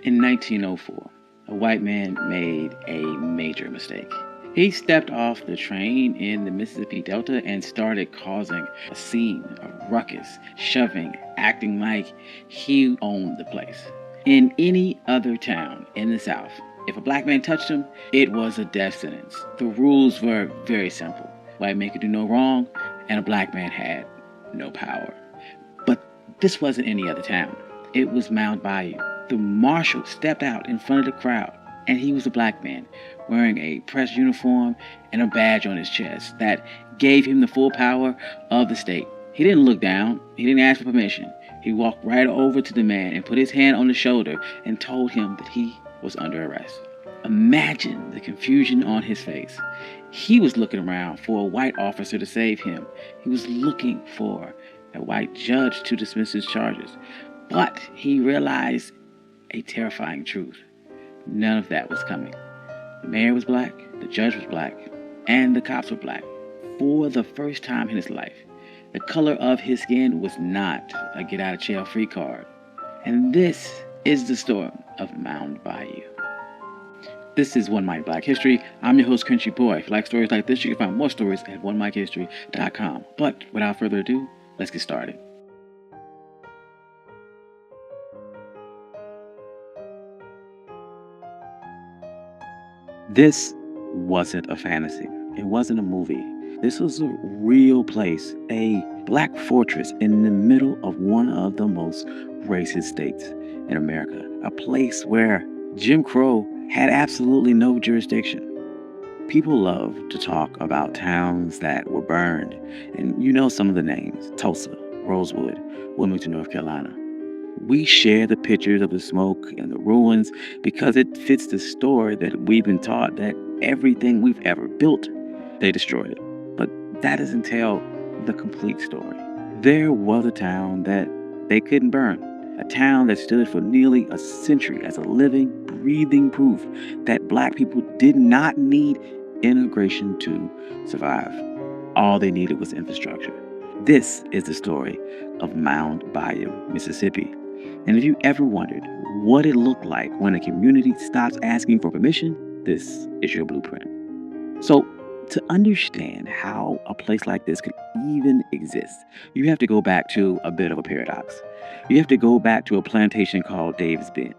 In 1904, a white man made a major mistake. He stepped off the train in the Mississippi Delta and started causing a scene, a ruckus, shoving, acting like he owned the place. In any other town in the South, if a black man touched him, it was a death sentence. The rules were very simple. White man could do no wrong, and a black man had no power. But this wasn't any other town. It was Mound Bayou. The marshal stepped out in front of the crowd, and he was a black man wearing a press uniform and a badge on his chest that gave him the full power of the state. He didn't look down. He didn't ask for permission. He walked right over to the man and put his hand on his shoulder and told him that he was under arrest. Imagine the confusion on his face. He was looking around for a white officer to save him. He was looking for a white judge to dismiss his charges. But he realized a terrifying truth. None of that was coming. The mayor was black, the judge was black, and the cops were black. For the first time in his life, the color of his skin was not a get-out-of-jail-free card. And this is the story of Mound Bayou. This is One Mic Black History. I'm your host, Country Boy. If you like stories like this, you can find more stories at onemichistory.com. But without further ado, let's get started. This wasn't a fantasy. It wasn't a movie. This was a real place, a black fortress in the middle of one of the most racist states in America. A place where Jim Crow had absolutely no jurisdiction. People love to talk about towns that were burned, and you know some of the names: Tulsa, Rosewood, Wilmington, North Carolina. We share the pictures of the smoke and the ruins because it fits the story that we've been taught that everything we've ever built, they destroyed it. But that doesn't tell the complete story. There was a town that they couldn't burn. A town that stood for nearly a century as a living, breathing proof that black people did not need integration to survive. All they needed was infrastructure. This is the story of Mound Bayou, Mississippi. And if you ever wondered what it looked like when a community stops asking for permission, this is your blueprint. So, to understand how a place like this could even exist, you have to go back to a bit of a paradox. You have to go back to a plantation called Davis Bend.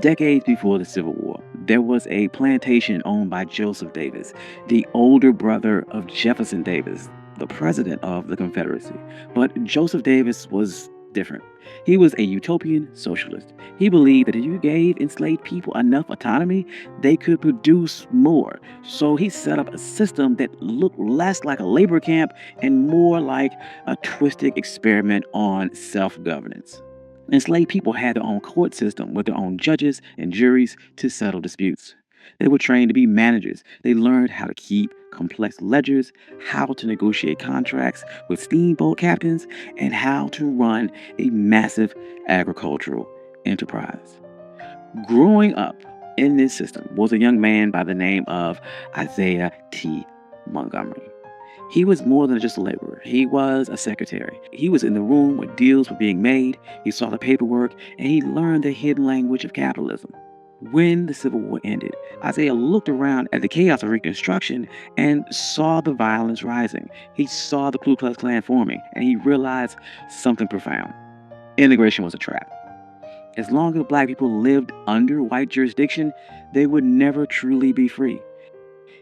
Decades before the Civil War, there was a plantation owned by Joseph Davis, the older brother of Jefferson Davis, the president of the Confederacy. But Joseph Davis was different. He was a utopian socialist. He believed that if you gave enslaved people enough autonomy, they could produce more. So he set up a system that looked less like a labor camp and more like a twisted experiment on self-governance. Enslaved people had their own court system with their own judges and juries to settle disputes. They were trained to be managers. They learned how to keep complex ledgers, how to negotiate contracts with steamboat captains, and how to run a massive agricultural enterprise. Growing up in this system was a young man by the name of Isaiah T. Montgomery. He was more than just a laborer. He was a secretary. He was in the room where deals were being made. He saw the paperwork, and he learned the hidden language of capitalism. When the Civil War ended, Isaiah looked around at the chaos of Reconstruction and saw the violence rising. He saw the Ku Klux Klan forming, and he realized something profound. Integration was a trap. As long as black people lived under white jurisdiction, they would never truly be free.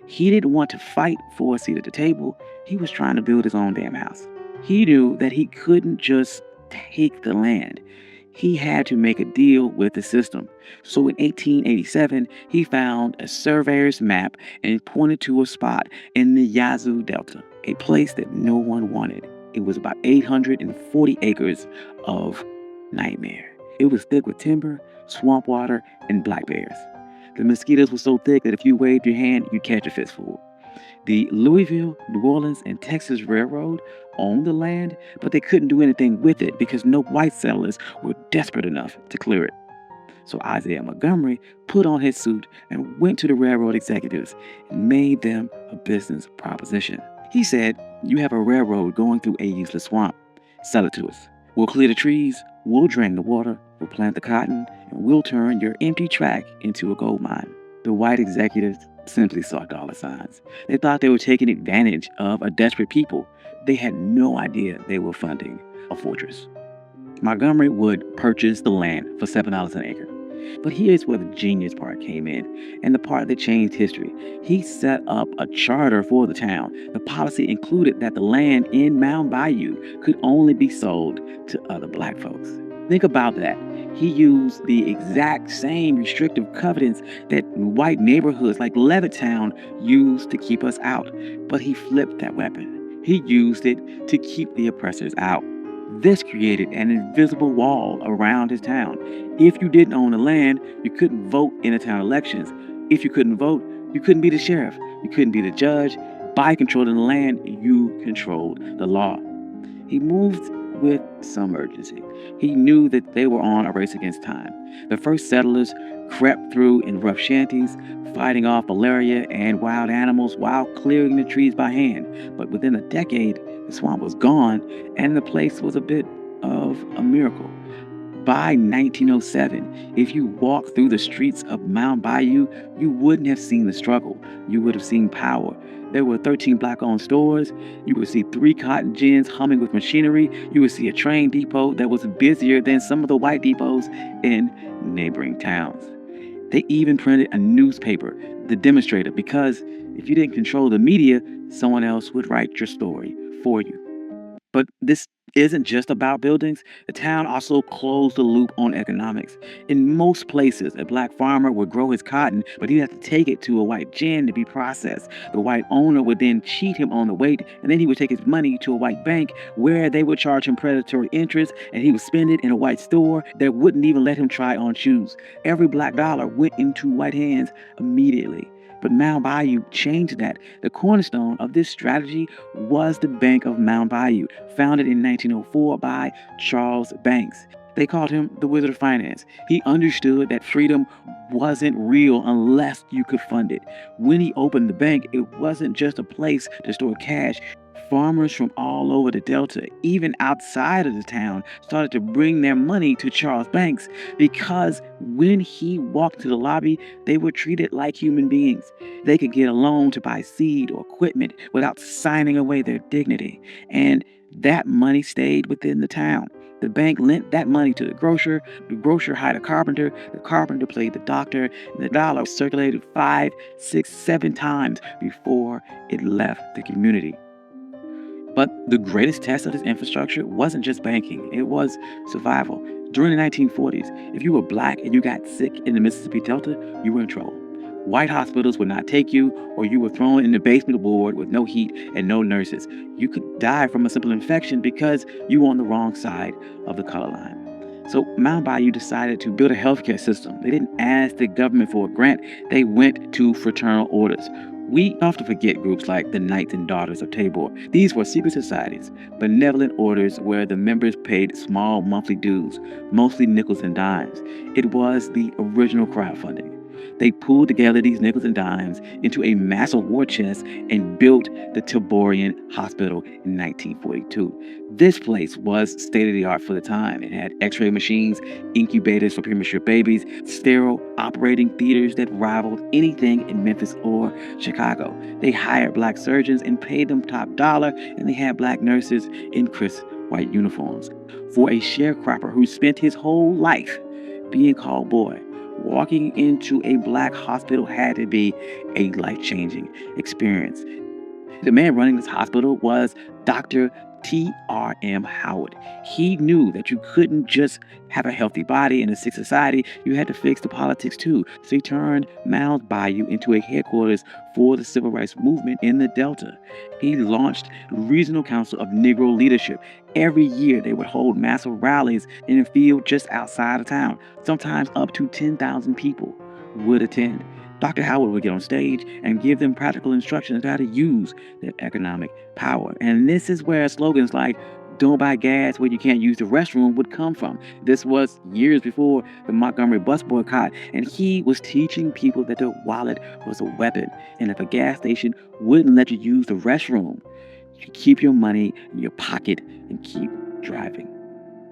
He didn't want to fight for a seat at the table. He was trying to build his own damn house. He knew that he couldn't just take the land. He had to make a deal with the system. So in 1887, he found a surveyor's map and pointed to a spot in the Yazoo Delta, a place that no one wanted. It was about 840 acres of nightmare. It was thick with timber, swamp water, and black bears. The mosquitoes were so thick that if you waved your hand, you'd catch a fistful. The Louisville, New Orleans, and Texas Railroad owned the land, but they couldn't do anything with it because no white settlers were desperate enough to clear it. So Isaiah Montgomery put on his suit and went to the railroad executives and made them a business proposition. He said, "You have a railroad going through a useless swamp. Sell it to us. We'll clear the trees, we'll drain the water, We'll plant the cotton, and we'll turn your empty tract into a gold mine. The white executives simply saw dollar signs. They thought they were taking advantage of a desperate people. They had no idea they were funding a fortress. Montgomery would purchase the land for $7 an acre. But here's where the genius part came in, and the part that changed history. He set up a charter for the town. The policy included that the land in Mound Bayou could only be sold to other black folks. Think about that. He used the exact same restrictive covenants that white neighborhoods like Levittown used to keep us out, but he flipped that weapon. He used it to keep the oppressors out. This created an invisible wall around his town. If you didn't own the land, you couldn't vote in the town elections. If you couldn't vote, you couldn't be the sheriff. You couldn't be the judge. By controlling the land, you controlled the law. He moved with some urgency. He knew that they were on a race against time. The first settlers crept through in rough shanties, fighting off malaria and wild animals while clearing the trees by hand. But within a decade, the swamp was gone, and the place was a bit of a miracle. By 1907, if you walked through the streets of Mound Bayou, you wouldn't have seen the struggle. You would have seen power. There were 13 black-owned stores. You would see 3 cotton gins humming with machinery. You would see a train depot that was busier than some of the white depots in neighboring towns. They even printed a newspaper, The Demonstrator, because if you didn't control the media, someone else would write your story for you. But this isn't just about buildings. The town also closed the loop on economics. In most places, a black farmer would grow his cotton, but he'd have to take it to a white gin to be processed. The white owner would then cheat him on the weight, and then he would take his money to a white bank where they would charge him predatory interest, and he would spend it in a white store that wouldn't even let him try on shoes. Every black dollar went into white hands immediately. But Mound Bayou changed that. The cornerstone of this strategy was the Bank of Mound Bayou, founded in 1904 by Charles Banks. They called him the Wizard of Finance. He understood that freedom wasn't real unless you could fund it. When he opened the bank, it wasn't just a place to store cash. Farmers from all over the Delta, even outside of the town, started to bring their money to Charles Banks because when he walked to the lobby, they were treated like human beings. They could get a loan to buy seed or equipment without signing away their dignity. And that money stayed within the town. The bank lent that money to the grocer hired a carpenter, the carpenter played the doctor, and the dollar circulated 5, 6, 7 times before it left the community. But the greatest test of this infrastructure wasn't just banking, it was survival. During the 1940s, if you were black and you got sick in the Mississippi Delta, you were in trouble. White hospitals would not take you, or you were thrown in the basement ward with no heat and no nurses. You could die from a simple infection because you were on the wrong side of the color line. So Mound Bayou decided to build a healthcare system. They didn't ask the government for a grant, they went to fraternal orders. We often forget groups like the Knights and Daughters of Tabor. These were secret societies, benevolent orders where the members paid small monthly dues, mostly nickels and dimes. It was the original crowdfunding. They pulled together these nickels and dimes into a massive war chest and built the Taborian Hospital in 1942. This place was state-of-the-art for the time. It had x-ray machines, incubators for premature babies, sterile operating theaters that rivaled anything in Memphis or Chicago. They hired black surgeons and paid them top dollar, and they had black nurses in crisp white uniforms. For a sharecropper who spent his whole life being called boy, walking into a black hospital had to be a life-changing experience. The man running this hospital was Dr. T.R.M. Howard. He knew that you couldn't just have a healthy body in a sick society, you had to fix the politics too. So he turned Mound Bayou into a headquarters for the civil rights movement in the Delta. He launched the Regional Council of Negro Leadership. Every year they would hold massive rallies in a field just outside of town. Sometimes up to 10,000 people would attend. Dr. Howard would get on stage and give them practical instructions on how to use their economic power. And this is where slogans like "Don't buy gas where you can't use the restroom" would come from. This was years before the Montgomery bus boycott, and he was teaching people that their wallet was a weapon. And if a gas station wouldn't let you use the restroom, you keep your money in your pocket and keep driving.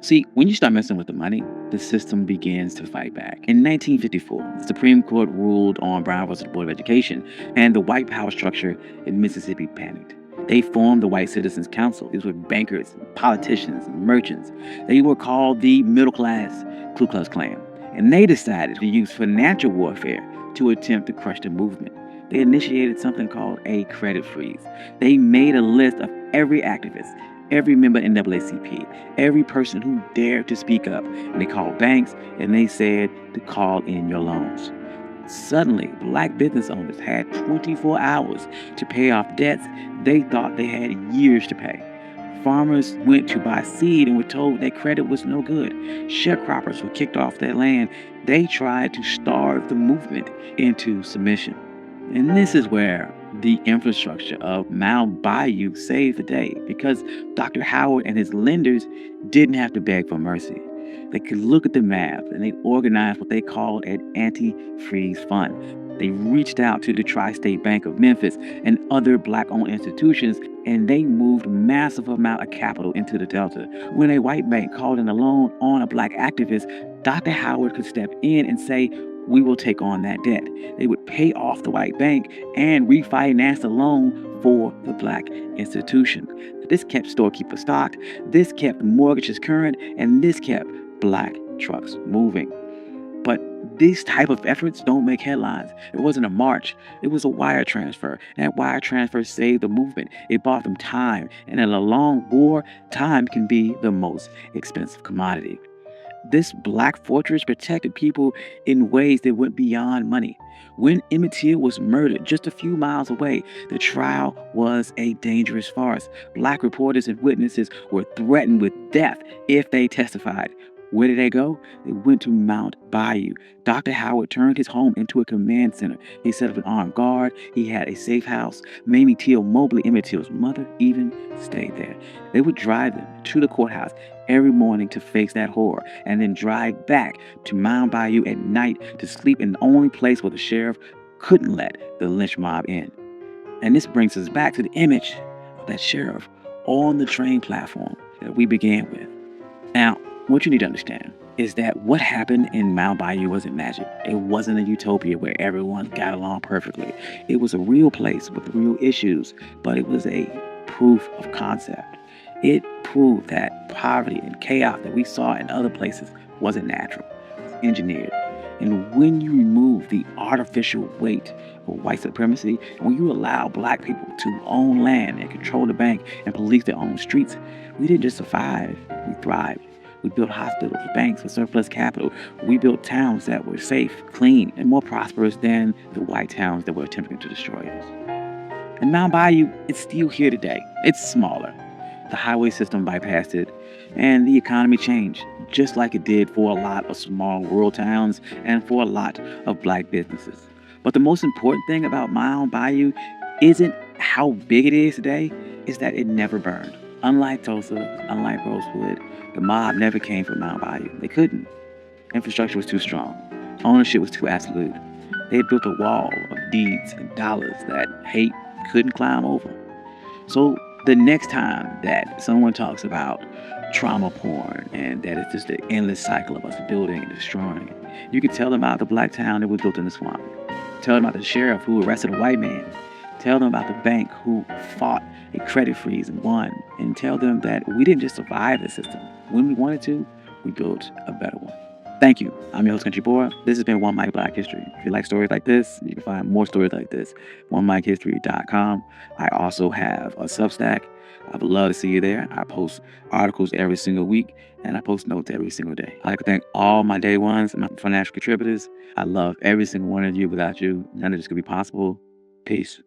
See, when you start messing with the money, the system begins to fight back. In 1954, the Supreme Court ruled on Brown versus Board of Education, and the white power structure in Mississippi panicked. They formed the White Citizens Council. These were bankers, politicians, and merchants. They were called the middle class Ku Klux Klan. And they decided to use financial warfare to attempt to crush the movement. They initiated something called a credit freeze. They made a list of every activist, every member in NAACP, every person who dared to speak up. And they called banks and they said to call in your loans. Suddenly, black business owners had 24 hours to pay off debts they thought they had years to pay. Farmers went to buy seed and were told that credit was no good. Sharecroppers were kicked off their land. They tried to starve the movement into submission. And this is where the infrastructure of Mound Bayou saved the day, because Dr. Howard and his lenders didn't have to beg for mercy. They could look at the map and they organized what they called an anti-freeze fund. They reached out to the Tri-State Bank of Memphis and other black-owned institutions, and they moved massive amount of capital into the Delta. When a white bank called in a loan on a black activist, Dr. Howard could step in and say, "We will take on that debt." They would pay off the white bank and refinance the loan for the black institution. This kept storekeepers stocked, this kept mortgages current, and this kept black trucks moving. But these type of efforts don't make headlines. It wasn't a march. It was a wire transfer. And that wire transfer saved the movement. It bought them time. And in a long war, time can be the most expensive commodity. This black fortress protected people in ways that went beyond money. When Emmett Till was murdered just a few miles away, the trial was a dangerous farce. Black reporters and witnesses were threatened with death if they testified. Where did they go? They went to Mound Bayou. Dr. Howard turned his home into a command center. He set up an armed guard. He had a safe house. Mamie Till Mobley, Emmett Till's mother, even stayed there. They would drive them to the courthouse every morning to face that horror, and then drive back to Mound Bayou at night to sleep in the only place where the sheriff couldn't let the lynch mob in. And this brings us back to the image of that sheriff on the train platform that we began with. Now, what you need to understand is that what happened in Mound Bayou wasn't magic. It wasn't a utopia where everyone got along perfectly. It was a real place with real issues, but it was a proof of concept. It proved that poverty and chaos that we saw in other places wasn't natural. It was engineered. And when you remove the artificial weight of white supremacy, and when you allow black people to own land and control the bank and police their own streets, we didn't just survive, we thrived. We built hospitals, banks with surplus capital. We built towns that were safe, clean, and more prosperous than the white towns that were attempting to destroy us. And Mound Bayou, it's still here today. It's smaller. The highway system bypassed it, and the economy changed, just like it did for a lot of small rural towns and for a lot of black businesses. But the most important thing about Mound Bayou isn't how big it is today, is that it never burned. Unlike Tulsa, unlike Rosewood, the mob never came from Mound Bayou. They couldn't. Infrastructure was too strong. Ownership was too absolute. They had built a wall of deeds and dollars that hate couldn't climb over. So the next time that someone talks about trauma porn and that it's just an endless cycle of us building and destroying, you can tell them about the black town that was built in the swamp. Tell them about the sheriff who arrested a white man. Tell them about the bank who fought a credit freeze and won. And tell them that we didn't just survive the system. When we wanted to, we built a better one. Thank you. I'm your host, Country Boy. This has been One Mic Black History. If you like stories like this, you can find more stories like this, onemichistory.com. I also have a Substack. I would love to see you there. I post articles every single week, and I post notes every single day. I'd like to thank all my day ones and my financial contributors. I love every single one of you. Without you, none of this could be possible. Peace.